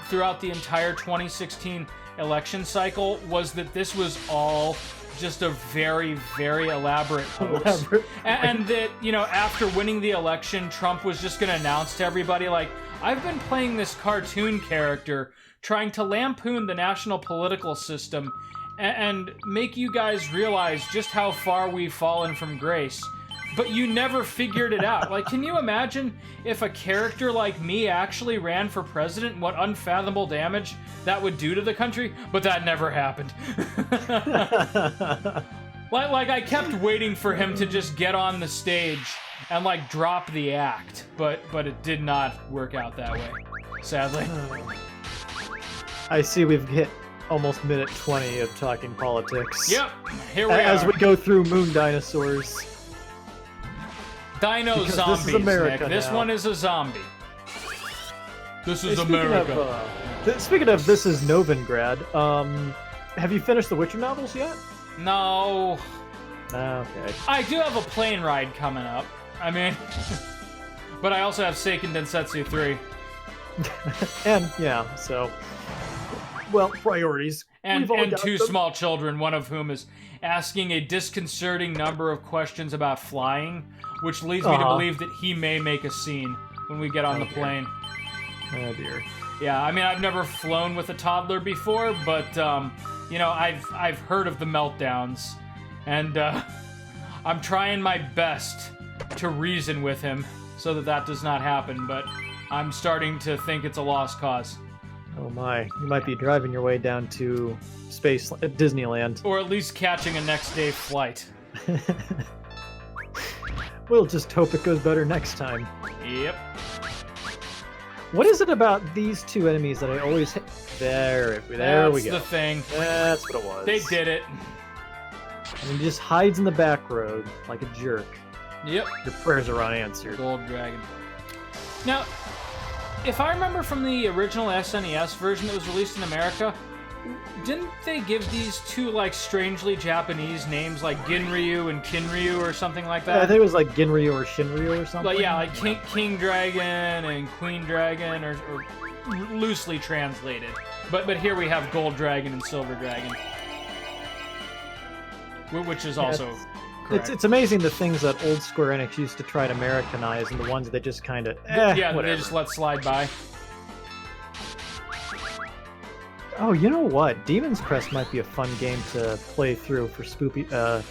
throughout the entire 2016 election cycle, was that this was all just a very, very elaborate hoax. And that, you know, after winning the election, Trump was just going to announce to everybody, like, I've been playing this cartoon character trying to lampoon the national political system and make you guys realize just how far we've fallen from grace. But you never figured it out. Like, can you imagine if a character like me actually ran for president and what unfathomable damage that would do to the country? But that never happened. like, I kept waiting for him to just get on the stage and, like, drop the act. But it did not work out that way, sadly. I see we've hit almost minute 20 of talking politics. Yep, here we are. As we go through Moon Dinosaurs. Dino Because zombies, this is America Nick. This now. one is a zombie. This is Hey, America. Speaking of This is Novigrad, have you finished the Witcher novels yet? No. Okay. I do have a plane ride coming up. I mean... but I also have Seiken Densetsu 3. And, yeah, so... Well, priorities. And We've all got two them. small children, one of whom is asking a disconcerting number of questions about flying, which leads me to believe that he may make a scene when we get on the plane. Oh, dear. Yeah, I mean, I've never flown with a toddler before, but, you know, I've heard of the meltdowns, and I'm trying my best to reason with him so that that does not happen, but I'm starting to think it's a lost cause. Oh my, you might be driving your way down to Disneyland. Or at least catching a next day flight. We'll just hope it goes better next time. Yep. What is it about these two enemies that I always hit? There we go. That's the thing. That's what it was. They did it. And he just hides in the back road like a jerk. Yep. Your prayers are unanswered. Gold Dragon. Now, if I remember from the original SNES version that was released in America, didn't they give these two, like, strangely Japanese names, like Ginryu and Kinryu or something like that? Yeah, I think it was like Ginryu or Shinryu or something. Like, yeah, like King Dragon and Queen Dragon, or loosely translated. But here we have Gold Dragon and Silver Dragon. Which is also correct. It's amazing the things that old Square Enix used to try to Americanize and the ones that just kind of, yeah, whatever. they just let slide by. Oh, you know what? Demon's Crest might be a fun game to play through for Spooktober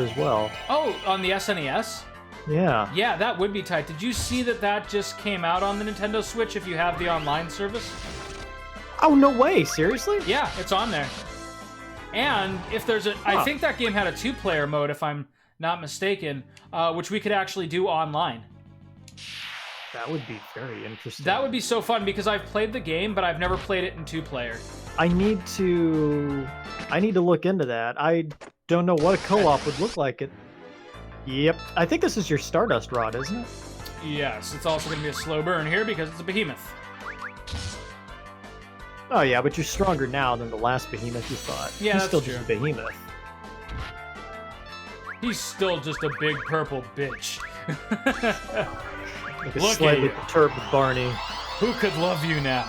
as well. Oh, on the SNES? Yeah. Yeah, that would be tight. Did you see that just came out on the Nintendo Switch if you have the online service? Oh, no way. Seriously? Yeah, it's on there. And if there's I think that game had a 2-player mode, if I'm not mistaken, which we could actually do online. That would be very interesting. That would be so fun, because I've played the game, but I've never played it in 2-player. I need to look into that. I don't know what a co-op would look like. Yep. I think this is your Stardust Rod, isn't it? Yes, it's also going to be a slow burn here because it's a behemoth. Oh yeah, but you're stronger now than the last behemoth you fought. Yeah, He's that's still true. just a behemoth. He's still just a big purple bitch. Like a Look at slightly you. perturbed Barney. Who could love you now?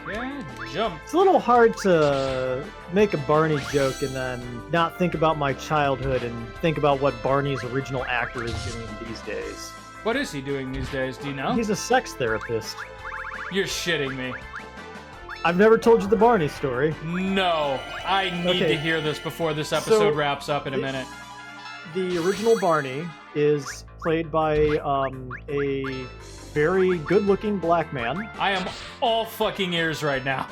Okay, jump. It's a little hard to make a Barney joke and then not think about my childhood and think about what Barney's original actor is doing these days. What is he doing these days? Do you know? He's a sex therapist. You're shitting me. I've never told you the Barney story. No, I need Okay. to hear this before this episode So, wraps up in a minute. The original Barney is played by a very good-looking black man. I am all fucking ears right now.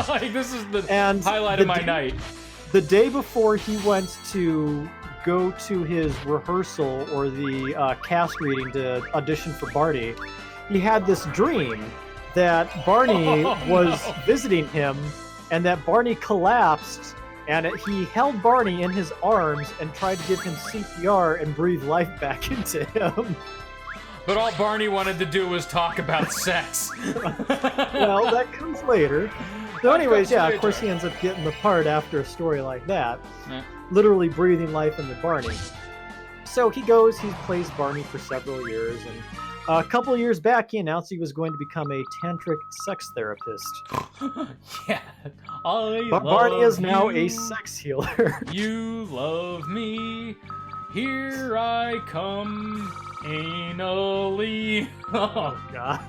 Like, this is the And highlight the of my d- night. The day before he went to go to his rehearsal or the cast reading to audition for Barney, he had this dream that Barney was visiting him and that Barney collapsed, and he held Barney in his arms and tried to give him CPR and breathe life back into him. But all Barney wanted to do was talk about sex. Well, that comes later. So That anyways, comes yeah, later. of course he ends up getting the part after a story like that. Yeah. Literally breathing life into Barney. so he goes, he plays Barney for several years, and a couple years back, he announced he was going to become a tantric sex therapist. Yeah. I Barney is now you. a sex healer. You love me. Here I come. Anally. Oh, God.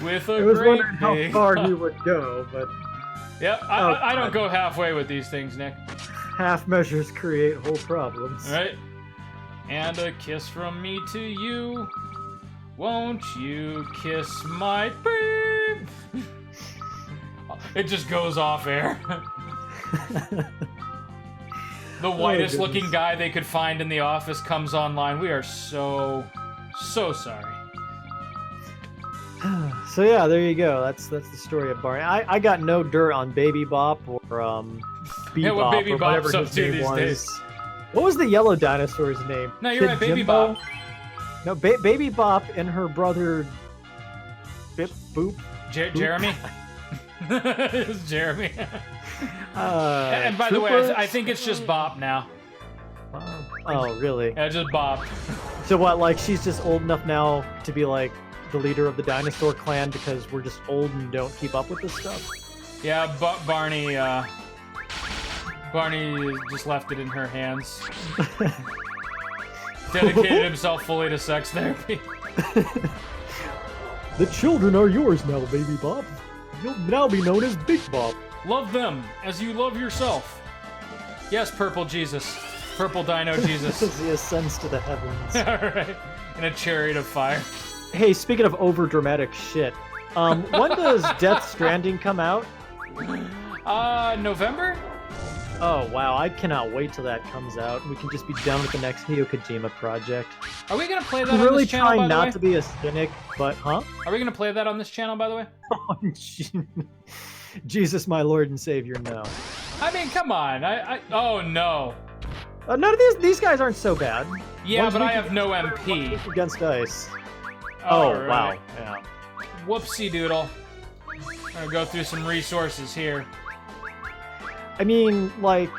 With a I was great wondering how big... far he would go, but Yep, I don't go halfway with these things, Nick. half measures create whole problems. Right? And a kiss from me to you. Won't you kiss my babe? It just goes off air. The whitest looking guy they could find in the office comes online. We are so sorry. So yeah, there you go. That's the story of Barney. I got no dirt on Baby Bop or Bebop Yeah, what Baby or Bop's whatever up his to name these was. days. What was the yellow dinosaur's name? No, you're Kid right, Baby Jimbo? Bop. No, Baby Bop and her brother Bip Boop. Jeremy? It's Jeremy. And by the way, Troopers? I think it's just Bop now. Oh, really? Yeah, just Bop. So what, like, she's just old enough now to be, like, the leader of the dinosaur clan because we're just old and don't keep up with this stuff? Yeah, Barney just left it in her hands. Dedicated himself fully to sex therapy. The children are yours now, Baby Bop. You'll now be known as Big Bop. Love them as you love yourself. Yes, Purple Jesus. Purple Dino Jesus. As he ascends to the heavens. Alright. In a chariot of fire. Hey, speaking of over-dramatic shit, when does Death Stranding come out? November? Oh, wow, I cannot wait till that comes out. We can just be done with the next Hideo Kojima project. Are we gonna play that I'm on really this channel, by trying the way? not to be a cynic, but, huh? Are we gonna play that on this channel, by the way? Jesus, my Lord and Savior, no. I mean, come on. Oh, no. None of these guys aren't so bad. Yeah, One's but I weak have no against fire, one's MP. weak against ice. Oh, Alright. wow. Yeah. Whoopsie doodle. I'm gonna go through some resources here. I mean, like,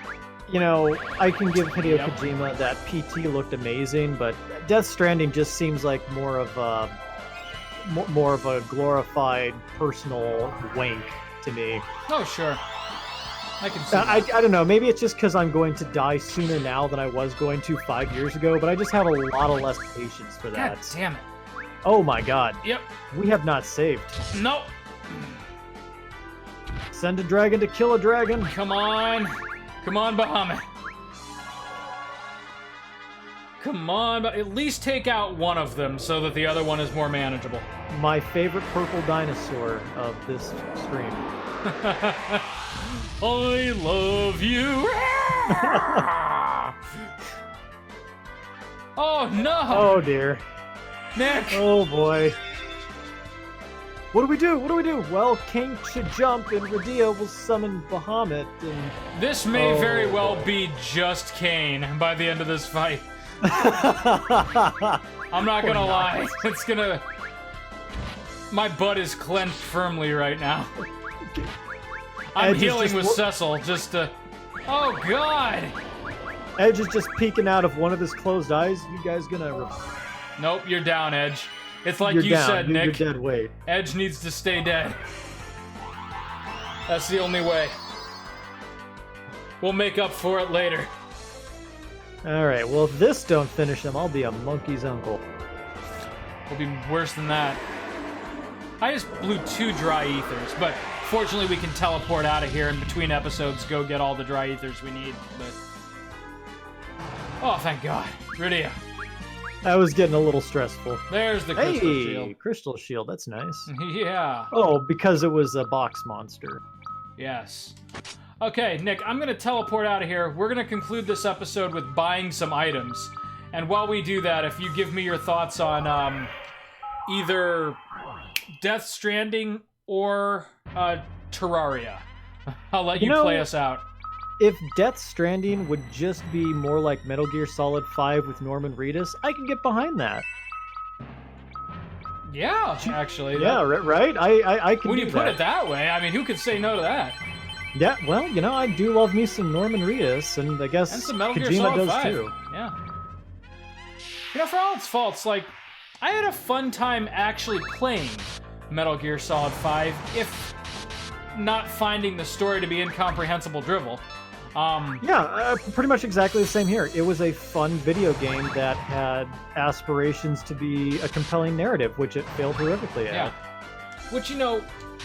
you know, I can give Hideo Yep. Kojima that PT looked amazing, but Death Stranding just seems like more of a glorified personal wank to me. Oh, sure. I can see I that. don't know. Maybe it's just because I'm going to die sooner now than I was going to 5 years ago, but I just have a lot of less patience for that. God damn it. Oh my god. Yep. We have not saved. Nope. Send a dragon to kill a dragon. Come on. Come on, Bahamut. Come on, but at least take out one of them so that the other one is more manageable. My favorite purple dinosaur of this stream. I love you. Oh no! Oh dear. Nick! Oh boy. What do we do? What do we do? Well, King should jump and Radia will summon Bahamut and... This may Oh, very well boy. be just Kane by the end of this fight. I'm I'm not gonna Or lie. not. It's gonna... My butt is clenched firmly right now. I'm Edge is healing just with wo- Cecil just to... Oh, God! Edge is just peeking out of one of his closed eyes. You guys gonna... Nope, you're down, Edge. It's like You're you down. said, Nick. You're dead weight. Edge needs to stay dead. That's the only way. We'll make up for it later. Alright, well if this don't finish him, I'll be a monkey's uncle. Will be worse than that. I just blew 2 dry ethers, but fortunately we can teleport out of here in between episodes, go get all the dry ethers we need. But oh, thank God, Rydia. That was getting a little stressful. There's the crystal Hey, shield. crystal shield, that's nice. Yeah. Oh, because it was a box monster. Yes. Okay, Nick, I'm gonna teleport out of here. We're gonna conclude this episode with buying some items. And while we do that, if you give me your thoughts on either Death Stranding or Terraria, I'll let you play us out. If Death Stranding would just be more like Metal Gear Solid 5 with Norman Reedus, I can get behind that. Yeah, actually. Yeah, right? I can When do you put that. it that way, I mean, who could say no to that? Yeah, well, you know, I do love me some Norman Reedus, and I guess And some Metal Gear Kojima Solid does 5. too. Yeah. For all its faults, like, I had a fun time actually playing Metal Gear Solid 5, if not finding the story to be incomprehensible drivel. Pretty much exactly the same here. It was a fun video game that had aspirations to be a compelling narrative, which it failed horrifically at. Yeah. Which,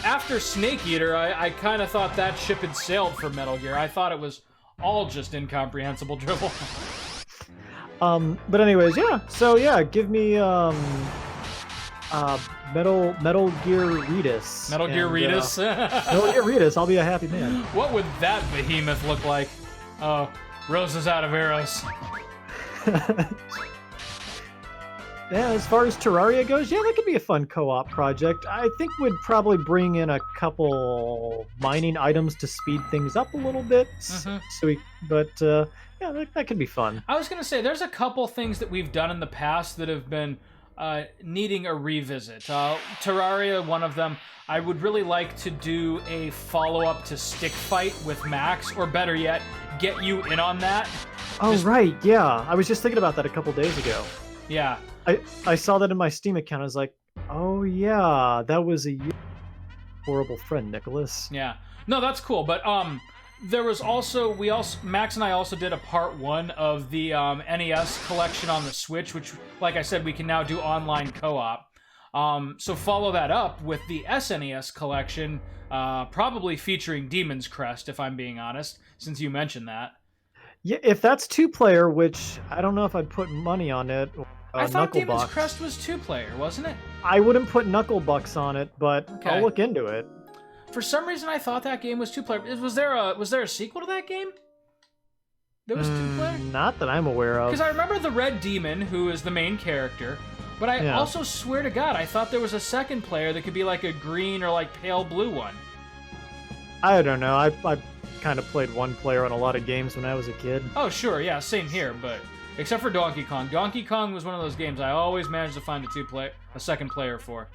after Snake Eater, I kind of thought that ship had sailed for Metal Gear. I thought it was all just incomprehensible drivel. But anyways, yeah. So yeah, give me Metal Gear Redis. Metal Gear Redis. Metal Gear Redis. I'll be a happy man. What would that behemoth look like? Oh, roses out of arrows. Yeah, as far as Terraria goes, yeah, that could be a fun co-op project. I think we'd probably bring in a couple mining items to speed things up a little bit. Yeah, that could be fun. I was going to say, there's a couple things that we've done in the past that have been needing a revisit. Terraria, one of them. I would really like to do a follow-up to Stick Fight with Max, or better yet, get you in on that. Oh, right, yeah. I was just thinking about that a couple days ago. Yeah. I saw that in my Steam account. I was like, oh, yeah, that was a horrible friend, Nicholas. Yeah. No, that's cool, but there was also Max and I also did a part 1 of the NES collection on the Switch, which, like I said, we can now do online co-op. So follow that up with the SNES collection, probably featuring Demon's Crest, if I'm being honest, since you mentioned that. Yeah, if that's 2-player, which I don't know if I'd put money on it. I thought Demon's Crest was 2-player, wasn't it? I wouldn't put Knucklebucks on it, but okay. I'll look into it. For some reason, I thought that game was 2-player. Was there a sequel to that game? That was 2-player? Not that I'm aware of. Because I remember the Red Demon, who is the main character, but I also swear to God, I thought there was a second player that could be like a green or like pale blue one. I don't know. I kind of played 1-player on a lot of games when I was a kid. Oh, sure, yeah, same here, but except for Donkey Kong. Donkey Kong was one of those games I always managed to find a second player for.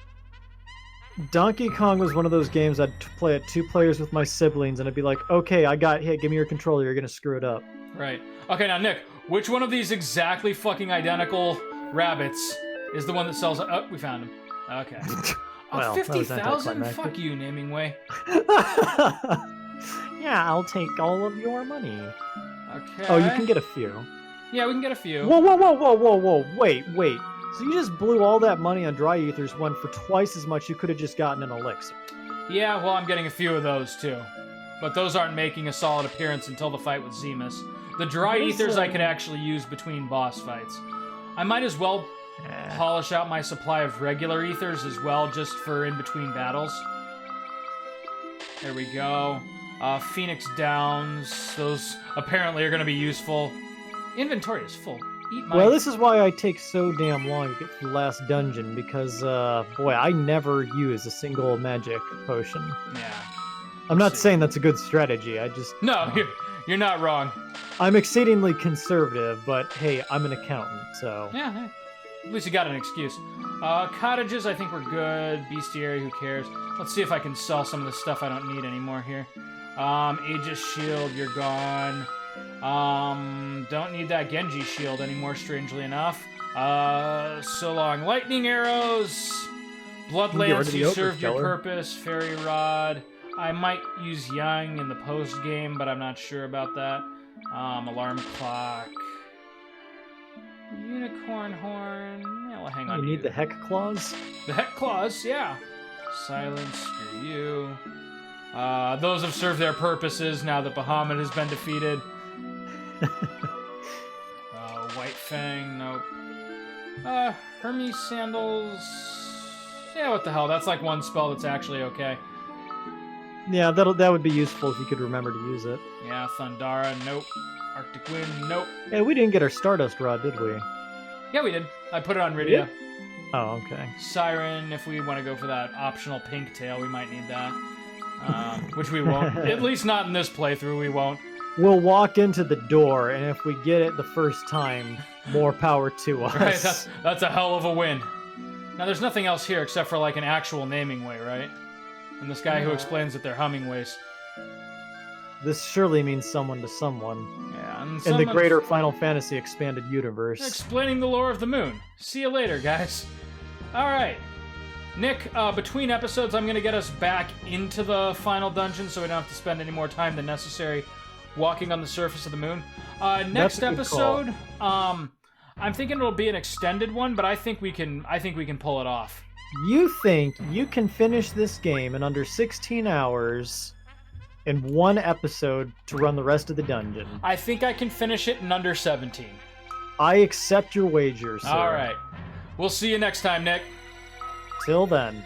Donkey Kong was one of those games I'd play at 2 players with my siblings, and I'd be like, okay, give me your controller, you're gonna screw it up. Right. Okay, now, Nick, which one of these exactly fucking identical rabbits is the one that sells... Oh, we found him. Okay. Well, 50,000? Fuck you, Naming Way. Yeah, I'll take all of your money. Okay. Oh, you can get a few. Yeah, we can get a few. Whoa, wait. So you just blew all that money on Dry Ethers when for twice as much you could have just gotten an elixir. Yeah, well, I'm getting a few of those, too. But those aren't making a solid appearance until the fight with Zemus. The Dry Ethers I could actually use between boss fights. I might as well polish out my supply of regular Ethers as well, just for in-between battles. There we go. Phoenix Downs. Those apparently are going to be useful. Inventory is full. Well, this is why I take so damn long to get to the last dungeon, because, boy, I never use a single magic potion. Yeah. I'm not saying that's a good strategy, I just... No, you're not wrong. I'm exceedingly conservative, but hey, I'm an accountant, so... Yeah, hey. At least you got an excuse. Cottages, I think we're good. Bestiary, who cares? Let's see if I can sell some of the stuff I don't need anymore here. Aegis Shield, you're gone. Don't need that Genji shield anymore, strangely enough. So long. Lightning arrows! Blood Lance, you served your purpose. Fairy Rod. I might use Yang in the post-game, but I'm not sure about that. Alarm Clock. Unicorn Horn. Yeah, we'll hang on. You need the Heck Claws? The Heck Claws, yeah. Silence, screw you. Those have served their purposes now that Bahamut has been defeated. White Fang, nope. Hermes Sandals. Yeah, what the hell? That's like one spell that's actually okay. Yeah, that would be useful if you could remember to use it. Yeah, Thundara, nope. Arctic Wind, nope. Hey, we didn't get our Stardust Rod, did we? Yeah, we did. I put it on Rydia. Oh, okay. Siren, if we want to go for that optional pink tail, we might need that. Which we won't. At least not in this playthrough, we won't. We'll walk into the door, and if we get it the first time, more power to us. Right, that's a hell of a win. Now, there's nothing else here except for, like, an actual naming way, right? And this guy who explains that they're Hummingways. This surely means someone to someone. Yeah. and In the someone's greater Final Fantasy expanded universe. explaining the lore of the moon. See you later, guys. All right. Nick, between episodes, I'm going to get us back into the final dungeon so we don't have to spend any more time than necessary walking on the surface of the moon. Next episode, I'm thinking it'll be an extended one, but I think we can pull it off. You think you can finish this game in under 16 hours in one episode to run the rest of the dungeon? I think I can finish it in under 17. I accept your wager, sir. All right. We'll see you next time, Nick. Till then.